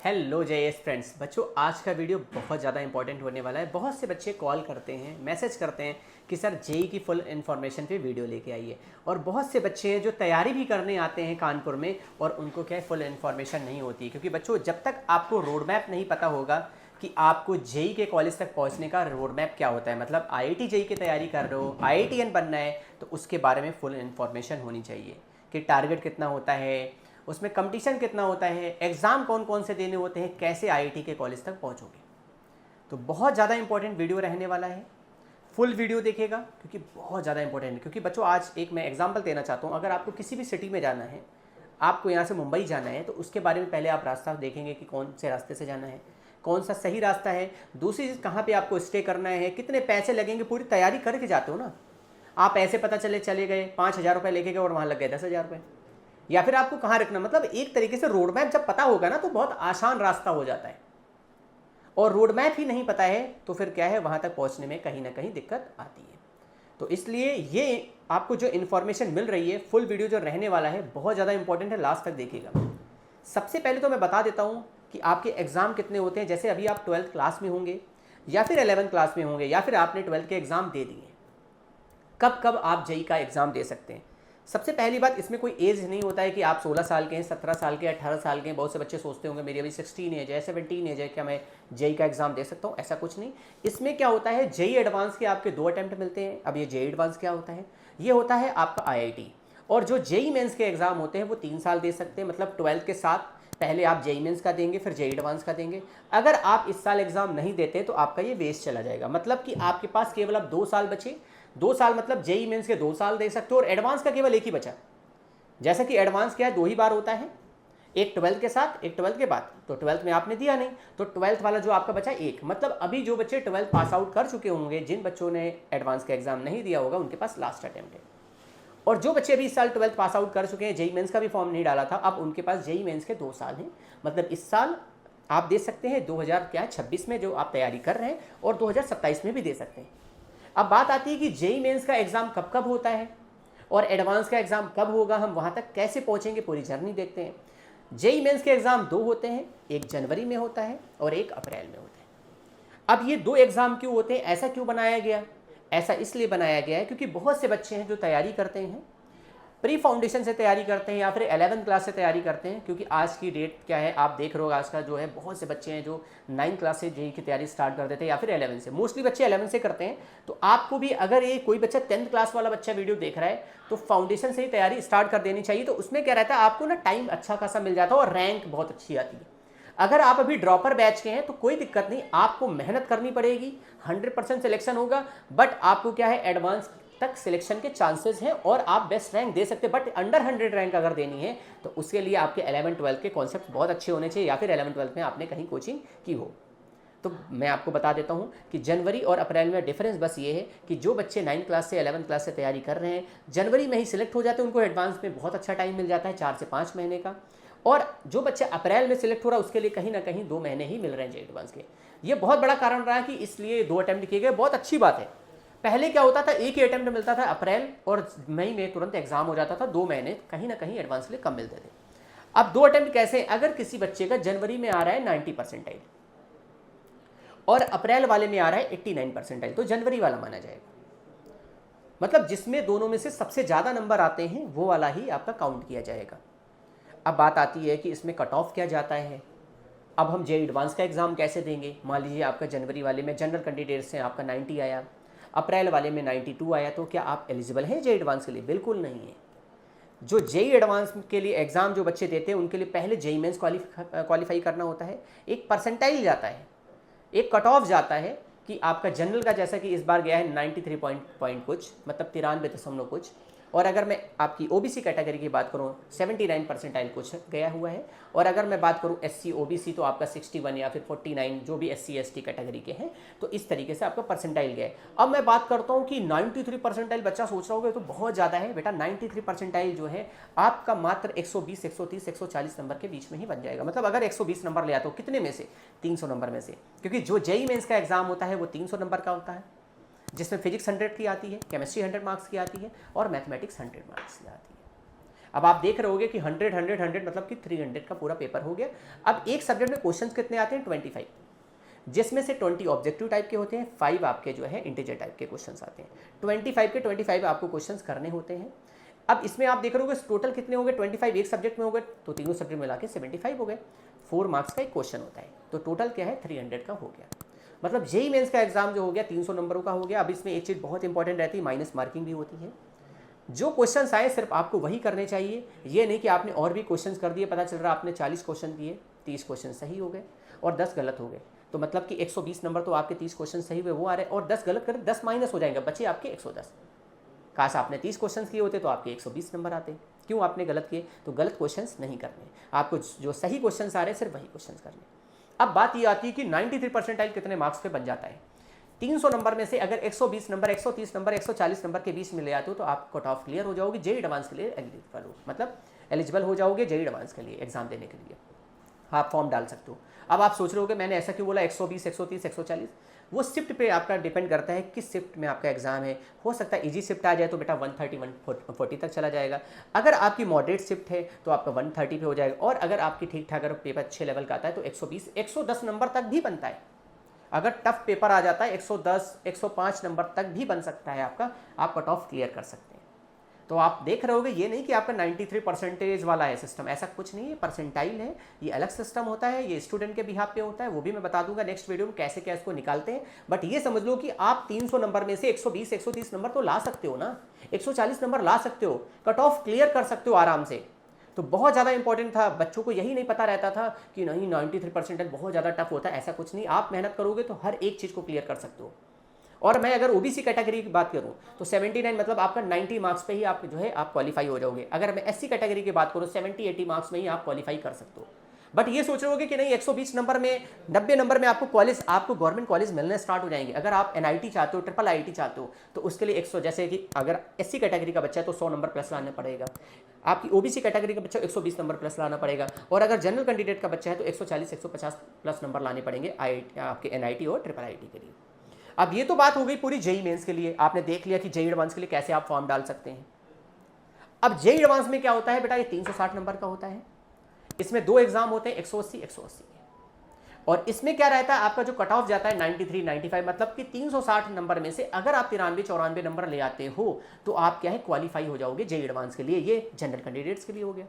Hello JS friends. बच्चों, आज का वीडियो बहुत ज़्यादा इंपॉर्टेंट होने वाला है। बहुत से बच्चे कॉल करते हैं, मैसेज करते हैं कि सर जेई की फुल इन्फॉर्मेशन पे वीडियो लेके आइए। और बहुत से बच्चे हैं जो तैयारी भी करने आते हैं कानपुर में और उनको क्या है, फुल इन्फॉर्मेशन नहीं होती। क्योंकि बच्चों, जब तक आपको रोड मैप नहीं पता होगा कि आपको जेई के कॉलेज तक पहुंचने का रोड मैप क्या होता है, मतलब आईआईटी जेई की तैयारी कर रहे हो, आईआईटीएन बनना है, तो उसके बारे में फुल इन्फॉर्मेशन होनी चाहिए कि टारगेट कितना होता है, उसमें कंपटीशन कितना होता है, एग्ज़ाम कौन कौन से देने होते हैं, कैसे आईआईटी के कॉलेज तक पहुंचोगे। तो बहुत ज़्यादा इंपॉर्टेंट वीडियो रहने वाला है। फुल वीडियो देखेगा क्योंकि बहुत ज़्यादा इंपॉर्टेंट है। क्योंकि बच्चों, आज एक मैं एग्जांपल देना चाहता हूँ। अगर आपको किसी भी सिटी में जाना है, आपको यहाँ से मुंबई जाना है, तो उसके बारे में पहले आप रास्ता देखेंगे कि कौन से रास्ते से जाना है, कौन सा सही रास्ता है। दूसरी चीज़, कहाँ पर आपको स्टे करना है, कितने पैसे लगेंगे, पूरी तैयारी करके जाते हो ना। आप ऐसे पता चले गए 5,000 रुपये लेके गए और वहाँ लग गए 10,000 रुपये। या फिर आपको कहाँ रखना, मतलब एक तरीके से रोड मैप जब पता होगा ना तो बहुत आसान रास्ता हो जाता है। और रोड मैप ही नहीं पता है तो फिर क्या है, वहाँ तक पहुँचने में कहीं ना कहीं दिक्कत आती है। तो इसलिए ये आपको जो इन्फॉर्मेशन मिल रही है, फुल वीडियो जो रहने वाला है, बहुत ज़्यादा इंपॉर्टेंट है, लास्ट तक देखिएगा। सबसे पहले तो मैं बता देता हूँ कि आपके एग्ज़ाम कितने होते हैं। जैसे अभी आप 12th क्लास में होंगे या फिर 11th क्लास में होंगे या फिर आपने 12th के एग्ज़ाम दे दिए, कब कब आप जेई का एग्ज़ाम दे सकते हैं। सबसे पहली बात, इसमें कोई एज नहीं होता है कि आप 16 साल के हैं, 17 साल के, 18 साल के हैं। बहुत से बच्चे सोचते होंगे मेरी अभी 16 एज है, 17 एज है, क्या मैं जेई का एग्ज़ाम दे सकता हूँ। ऐसा कुछ नहीं। इसमें क्या होता है, जेई एडवांस के आपके 2 अटैम्प्ट मिलते हैं। अब ये जेई एडवांस क्या होता है, ये होता है आपका आईआईटी। और जो जेई मेंस के एग्ज़ाम होते हैं वो 3 साल दे सकते हैं। मतलब 12th के साथ पहले आप जेई मेंस का देंगे, फिर जेई एडवांस का देंगे। अगर आप इस साल एग्ज़ाम नहीं देते तो आपका ये वेस्ट चला जाएगा। मतलब कि आपके पास केवल अब 2 साल बचे। 2 साल मतलब जेई मेंस के 2 साल दे सकते हो और एडवांस का केवल एक ही बचा। जैसा कि एडवांस क्या है, 2 ही बार होता है, एक 12th के साथ, एक 12th के बाद। तो 12th में आपने दिया नहीं, तो 12th वाला जो आपका बचा एक। मतलब अभी जो बच्चे 12th पास आउट कर चुके होंगे, जिन बच्चों ने एडवांस का एग्जाम नहीं दिया होगा, उनके पास लास्ट अटेम्प्ट है। और जो बच्चे अभी इस साल 12th पास आउट कर चुके हैं, जेई मेंस का भी फॉर्म नहीं डाला था, अब उनके पास जेई मेंस के 2 साल हैं। मतलब इस साल आप दे सकते हैं 2026 में जो आप तैयारी कर रहे हैं, और 2027 में भी दे सकते हैं। अब बात आती है कि जेई मेंस का एग्जाम कब कब होता है और एडवांस का एग्जाम कब होगा, हम वहां तक कैसे पहुंचेंगे, पूरी जर्नी देखते हैं। जेई मेंस के एग्जाम 2 होते हैं, एक जनवरी में होता है और एक अप्रैल में होता है। अब ये 2 एग्जाम क्यों होते हैं, ऐसा क्यों बनाया गया? ऐसा इसलिए बनाया गया है क्योंकि बहुत से बच्चे हैं जो तैयारी करते हैं, प्री फाउंडेशन से तैयारी करते हैं या फिर 11th क्लास से तैयारी करते हैं। क्योंकि आज की डेट क्या है, आप देख रहे हो, आज का जो है बहुत से बच्चे हैं जो 9th क्लास से जेई की तैयारी स्टार्ट कर देते हैं या फिर 11 से। मोस्टली बच्चे 11 से करते हैं। तो आपको भी, अगर ये कोई बच्चा 10th क्लास वाला बच्चा वीडियो देख रहा है, तो फाउंडेशन से ही तैयारी स्टार्ट कर देनी चाहिए। तो उसमें क्या रहता है, आपको ना टाइम अच्छा खासा मिल जाता है और रैंक बहुत अच्छी आती है। अगर आप अभी ड्रॉपर बैच के हैं तो कोई दिक्कत नहीं, आपको मेहनत करनी पड़ेगी, 100% सिलेक्शन होगा। बट आपको क्या है, एडवांस तक सिलेक्शन के चांसेस हैं और आप बेस्ट रैंक दे सकते हैं। बट अंडर 100 रैंक अगर देनी है तो उसके लिए आपके 11-12 के कॉन्सेप्ट बहुत अच्छे होने चाहिए, या फिर 11-12 में आपने कहीं कोचिंग की हो। तो मैं आपको बता देता हूं कि जनवरी और अप्रैल में डिफरेंस बस ये है कि जो बच्चे 9th क्लास से 11th क्लास से तैयारी कर रहे हैं, जनवरी में ही सिलेक्ट हो जाते हैं, उनको एडवांस में बहुत अच्छा टाइम मिल जाता है, 4 से 5 महीने का। और जो बच्चा अप्रैल में सिलेक्ट हो रहा है, उसके लिए कहीं ना कहीं 2 महीने ही मिल रहे हैं जेई एडवांस के। ये बहुत बड़ा कारण रहा कि इसलिए 2 अटैम्प्ट किए गए। बहुत अच्छी बात है। पहले क्या होता था, एक ही अटेम्प्ट मिलता था, अप्रैल और मई में तुरंत एग्जाम हो जाता था, 2 महीने कहीं ना कहीं एडवांस के लिए कम मिलते थे। अब 2 अटेम्प्ट कैसे, अगर किसी बच्चे का जनवरी में आ रहा है 90 परसेंटाइल और अप्रैल वाले में आ रहा है 89 परसेंटाइल, तो जनवरी वाला माना जाएगा। मतलब जिसमें दोनों में से सबसे ज़्यादा नंबर आते हैं वो वाला ही आपका काउंट किया जाएगा। अब बात आती है कि इसमें कट ऑफ क्या जाता है। अब हम जेई एडवांस का एग्जाम कैसे देंगे। मान लीजिए आपका जनवरी वाले में जनरल कैंडिडेट से आपका 90 आया, अप्रैल वाले में 92 आया, तो क्या आप एलिजिबल हैं जेई एडवांस के लिए? बिल्कुल नहीं है। जो जेई एडवांस के लिए एग्ज़ाम जो बच्चे देते हैं, उनके लिए पहले जेई मेंस क्वालिफाई करना होता है। एक परसेंटाइल जाता है, एक कट ऑफ जाता है कि आपका जनरल का, जैसा कि इस बार गया है 93 पॉइंट कुछ, मतलब 93 कुछ। और अगर मैं आपकी ओबीसी कैटेगरी की बात करूँ, 79 परसेंटाइल कुछ गया हुआ है। और अगर मैं बात करूँ एससी ओबीसी, तो आपका 61 या फिर 49, जो भी एससी एसटी कैटेगरी के हैं, तो इस तरीके से आपका परसेंटाइल गया है। अब मैं बात करता हूँ कि 93 परसेंटाइल, बच्चा सोच रहा होगा तो बहुत ज़्यादा है। बेटा 93 परसेंटाइल जो है आपका मात्र 120, 130, 140 नंबर के बीच में ही बन जाएगा। मतलब अगर 120 नंबर ले आता हो, कितने में से? 300 नंबर में से। क्योंकि जो जेई मेंस का एग्जाम होता है वो 300 नंबर का होता है, जिसमें फिजिक्स 100 की आती है, केमिस्ट्री 100 मार्क्स की आती है और मैथमेटिक्स 100 मार्क्स की आती है। अब आप देख रहे होगे कि 100 100 100 मतलब कि 300 का पूरा पेपर हो गया। अब एक सब्जेक्ट में क्वेश्चन कितने आते हैं? 25, जिसमें से 20 ऑब्जेक्टिव टाइप के होते हैं, 5 आपके जो है इंटीजर टाइप के क्वेश्चंस आते हैं। 25 के 25 आपको क्वेश्चंस करने होते हैं। अब इसमें आप देख रहे होगे टोटल कितने हो गए? 25 एक सब्जेक्ट में हो गए, तो तीनों सब्जेक्ट मिला के 75 हो गए। 4 मार्क्स का एक क्वेश्चन होता है, तो टोटल क्या है? 300 का हो गया। मतलब जेईई मेंस का एग्जाम जो हो गया 300 नंबरों का हो गया। अब इसमें एक चीज़ बहुत इंपॉर्टेंट रहती है, माइनस मार्किंग भी होती है। जो क्वेश्चंस आए सिर्फ आपको वही करने चाहिए, ये नहीं कि आपने और भी क्वेश्चंस कर दिए, पता चल रहा आपने 40 क्वेश्चन दिए, 30 क्वेश्चन सही हो गए और 10 गलत हो गए, तो मतलब कि 120 नंबर तो आपके 30 क्वेश्चन सही हुए वो आ रहे हैं, और 10 गलत करें 10 माइनस हो जाएंगे, बचे आपके 110। काश आपने 30 क्वेश्चन किए होते तो आपके 120 नंबर आते। क्यों आपने गलत किए? तो गलत क्वेश्चंस नहीं करने, आपको जो सही क्वेश्चंस आ रहे हैं सिर्फ वही क्वेश्चंस करने। अब बात ये आती है कि 93 परसेंटाइल कितने मार्क्स पे बन जाता है? 300 नंबर में से अगर 120 नंबर, 130 नंबर, 140 नंबर के बीच में ले आते हो तो आप कट ऑफ क्लियर हो जाओगे, जेईई एडवांस के लिए एलिजिबल हो, मतलब एलिजिबल हो जाओगे जेईई एडवांस के लिए एग्जाम देने के लिए, आप फॉर्म डाल सकते हो। अब आप सोच रहे हो कि मैंने ऐसा क्यों बोला 120, 130, 140? वो शिफ्ट पे आपका डिपेंड करता है किस शिफ्ट में आपका एग्जाम है। हो सकता है इजी शिफ्ट आ जाए तो बेटा 130, 140 तक चला जाएगा। अगर आपकी मॉडरेट शिफ्ट है तो आपका 130 पे हो जाएगा, और अगर आपकी ठीक ठाक अगर पेपर अच्छे लेवल का आता है तो 120, 110 नंबर तक भी बनता है। अगर टफ पेपर आ जाता है 110, 105 नंबर तक भी बन सकता है आपका, आप कट ऑफ क्लियर कर सकते हैं। तो आप देख रहे होगे ये नहीं कि आपका 93% वाला है सिस्टम, ऐसा कुछ नहीं है, परसेंटाइल है, ये अलग सिस्टम होता है, ये स्टूडेंट के बिहाफ पे होता है, वो भी मैं बता दूंगा नेक्स्ट वीडियो में कैसे क्या इसको निकालते हैं। बट ये समझ लो कि आप 300 नंबर में से 120, 130 नंबर तो ला सकते हो ना, 140 नंबर ला सकते हो, कट ऑफ क्लियर कर सकते हो आराम से। तो बहुत ज़्यादा इंपॉर्टेंट था, बच्चों को यही नहीं पता रहता था कि नहीं 93% बहुत ज़्यादा टफ होता है, ऐसा कुछ नहीं, आप मेहनत करोगे तो हर एक चीज़ को क्लियर कर सकते हो। और मैं अगर ओबीसी कैटेगरी की बात करूं तो 79 मतलब आपका 90 मार्क्स पे ही आप जो है आप क्वालिफाई हो जाओगे। अगर मैं एससी कैटेगरी की बात करूं 70-80 मार्क्स में ही आप क्वालिफाई कर सकते हो। बट ये सोच रहे होगे कि नहीं 120 नंबर में, 90 नंबर में आपको कॉलेज, आपको गवर्नमेंट कॉलेज मिलने स्टार्ट हो जाएंगे। अगर आप एनआईटी चाहते हो, ट्रिपल आईटी चाहते हो, तो उसके लिए 100, जैसे कि अगर एससी कैटेगरी का बच्चा है तो 100 नंबर प्लस लाना पड़ेगा, आपकी ओबीसी कैटेगरी का बच्चा 120 नंबर प्लस लाना पड़ेगा, और अगर जनरल कैंडिडेट का बच्चा है तो 140, 150 प्लस नंबर लाने पड़ेंगे आपके एनआईटी और ट्रिपल आईटी के लिए। अब ये तो बात हो गई पूरी जेईई मेंस के लिए, आपने देख लिया कि जेईई एडवांस के लिए कैसे आप फॉर्म डाल सकते हैं। अब जेईई एडवांस में क्या होता है बेटा, ये 360 नंबर का होता है, इसमें 2 एग्जाम होते हैं, 180, 180 और इसमें क्या रहता है आपका जो कट ऑफ जाता है 93, 95, मतलब कि 360 नंबर में से अगर आप 93, 94 नंबर ले आते हो तो आप क्या है क्वालिफाई हो जाओगे जेईई एडवांस के लिए। ये जनरल कैंडिडेट्स के लिए हो गया।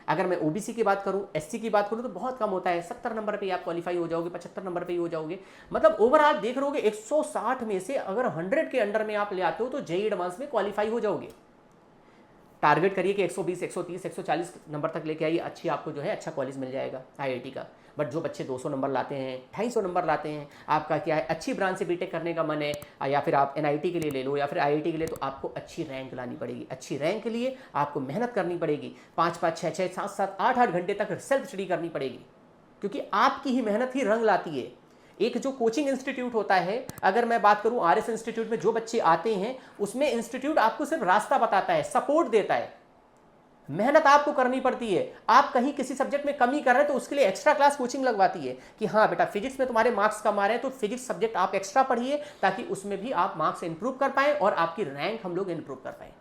अगर मैं ओबीसी की बात करूं, एससी की बात करूं तो बहुत कम होता है, 70 नंबर पे आप क्वालिफाई हो जाओगे, 75 नंबर पे ही हो जाओगे। मतलब ओवरऑल देख रहे होगे 160 में से अगर 100 के अंडर में आप ले आते हो तो जेईई एडवांस में क्वालिफाई हो जाओगे। टारगेट करिए कि 120, 130, 140 नंबर तक लेके आइए, अच्छी आपको जो है अच्छा कॉलेज मिल जाएगा आईआईटी का। बट जो बच्चे 200 नंबर लाते हैं, 250 नंबर लाते हैं, आपका क्या है अच्छी ब्रांच से बीटेक करने का मन है, या फिर आप एनआईटी के लिए ले लो या फिर आईआईटी के लिए, तो आपको अच्छी रैंक लानी पड़ेगी। अच्छी रैंक के लिए आपको मेहनत करनी पड़ेगी, 5-5, 6-6, 7-7, 8-8 घंटे तक सेल्फ स्टडी करनी पड़ेगी, क्योंकि आपकी ही मेहनत ही रंग लाती है। एक जो कोचिंग इंस्टीट्यूट होता है, अगर मैं बात करूं आरएस इंस्टीट्यूट में जो बच्चे आते हैं, उसमें इंस्टीट्यूट आपको सिर्फ रास्ता बताता है, सपोर्ट देता है, मेहनत आपको करनी पड़ती है। आप कहीं किसी सब्जेक्ट में कमी कर रहे हैं तो उसके लिए एक्स्ट्रा क्लास कोचिंग लगवाती है कि हाँ बेटा फिजिक्स में तुम्हारे मार्क्स कम आ रहे हैं तो फिजिक्स सब्जेक्ट आप एक्स्ट्रा पढ़िए, ताकि उसमें भी आप मार्क्स इंप्रूव कर पाए और आपकी रैंक हम लोग इंप्रूव कर पाए।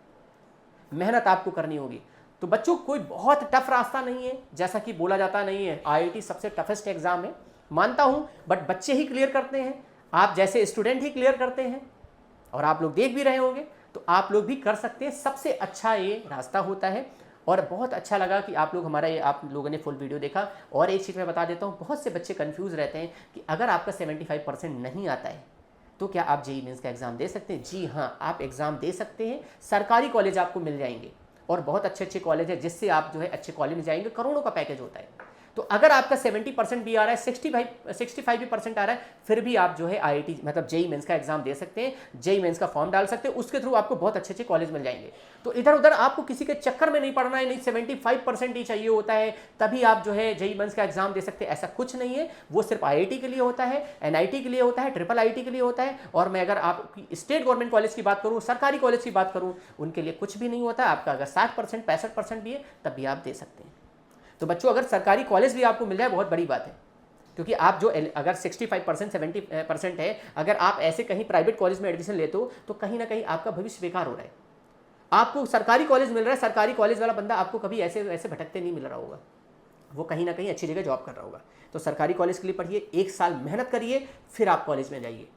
मेहनत आपको करनी होगी। तो बच्चों कोई बहुत टफ रास्ता नहीं है, जैसा कि बोला जाता नहीं है आईआईटी सबसे टफेस्ट एग्जाम है, मानता हूं, बट बच्चे ही क्लियर करते हैं, आप जैसे स्टूडेंट ही क्लियर करते हैं, और आप लोग देख भी रहे होंगे, तो आप लोग भी कर सकते हैं। सबसे अच्छा ये रास्ता होता है। और बहुत अच्छा लगा कि आप लोग हमारा ये आप लोगों ने फुल वीडियो देखा। और एक चीज़ मैं बता देता हूँ, बहुत से बच्चे कंफ्यूज रहते हैं कि अगर आपका 75% नहीं आता है तो क्या आप जेईई मेंस का एग्जाम दे सकते हैं? जी हाँ, आप एग्जाम दे सकते हैं। सरकारी कॉलेज आपको मिल जाएंगे और बहुत अच्छे अच्छे कॉलेज है जिससे आप जो है अच्छे कॉलेज में जाएंगे, करोड़ों का पैकेज होता है। तो अगर आपका 70% भी आ रहा है, 65 भी परसेंट आ रहा है, फिर भी आप जो है आईआईटी मतलब जेईई मेंस का एग्जाम दे सकते हैं, जेईई मेंस का फॉर्म डाल सकते हैं, उसके थ्रू आपको बहुत अच्छे अच्छे कॉलेज मिल जाएंगे। तो इधर उधर आपको किसी के चक्कर में नहीं पड़ना है, नहीं 75% ही चाहिए होता है तभी आप जो है जेईई मेंस का एग्जाम दे सकते हैं, ऐसा कुछ नहीं है। वो सिर्फ आईआईटी के लिए होता है, एनआईटी के लिए होता है, ट्रिपल आईटी के लिए होता है। और मैं अगर आप स्टेट गवर्नमेंट कॉलेज की बात करूँ, सरकारी कॉलेज की बात करूँ, उनके लिए कुछ भी नहीं होता। आपका अगर 60%, 65% भी है तब भी आप दे सकते हैं। तो बच्चों अगर सरकारी कॉलेज भी आपको मिल जाए बहुत बड़ी बात है, क्योंकि आप जो अगर 65%, 70% है, अगर आप ऐसे कहीं प्राइवेट कॉलेज में एडमिशन लेते हो तो कहीं ना कहीं आपका भविष्य बेकार हो रहा है। आपको सरकारी कॉलेज मिल रहा है, सरकारी कॉलेज वाला बंदा आपको कभी ऐसे ऐसे भटकते नहीं मिल रहा होगा, वो कहीं ना कहीं अच्छी जगह जॉब कर रहा होगा। तो सरकारी कॉलेज के लिए पढ़िए, 1 साल मेहनत करिए, फिर आप कॉलेज में जाइए।